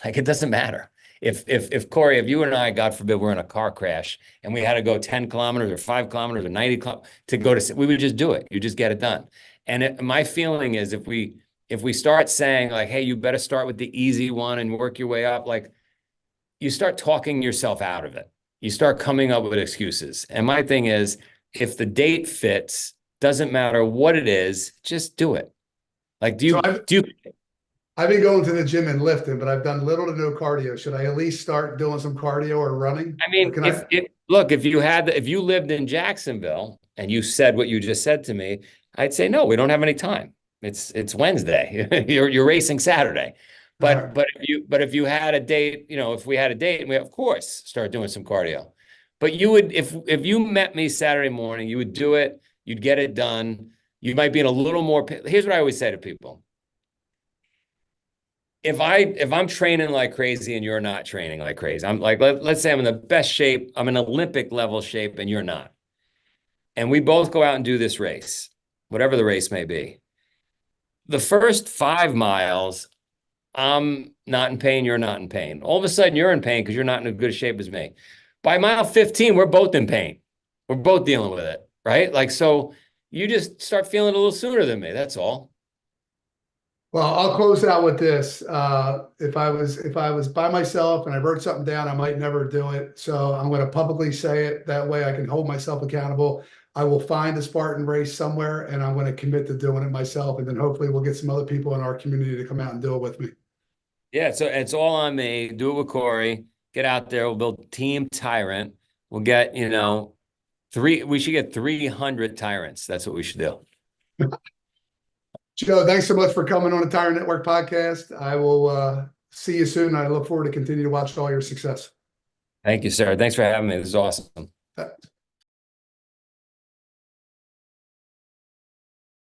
Like, it doesn't matter. If Corey, if you and I, God forbid, were in a car crash and we had to go 10 kilometers or 5 kilometers or 90 kilometers to go to, we would just do it. You just get it done. And my feeling is if we start saying like, hey, you better start with the easy one and work your way up, like you start talking yourself out of it. You start coming up with excuses. And my thing is, if the date fits, doesn't matter what it is, just do it. Like, I've been going to the gym and lifting, but I've done little to no cardio. Should I at least start doing some cardio or running? I mean, if you lived in Jacksonville and you said what you just said to me, I'd say, no, we don't have any time. It's Wednesday. You're racing Saturday. But if you had a date, if we had a date, we of course start doing some cardio. But you would, if you met me Saturday morning, you would do it, you'd get it done. You might be in a little more. Here's what I always say to people. If I'm training like crazy and you're not training like crazy, I'm like, let's say I'm in the best shape, I'm in Olympic level shape and you're not. And we both go out and do this race, whatever the race may be. The first 5 miles, I'm not in pain, you're not in pain. All of a sudden you're in pain because you're not in as good shape as me. By mile 15, we're both in pain. We're both dealing with it, right? Like, so you just start feeling a little sooner than me. That's all. Well, I'll close out with this. If I was by myself and I wrote something down, I might never do it. So I'm going to publicly say it. That way I can hold myself accountable. I will find a Spartan race somewhere and I'm going to commit to doing it myself. And then hopefully we'll get some other people in our community to come out and do it with me. Yeah, so it's all on me. Do it with Corey. Get out there. We'll build Team Tyrant. We'll get, we should get 300 Tyrants. That's what we should do. Joe, thanks so much for coming on the Tyrant Network podcast. I will see you soon. I look forward to continue to watch all your success. Thank you, sir. Thanks for having me. This is awesome.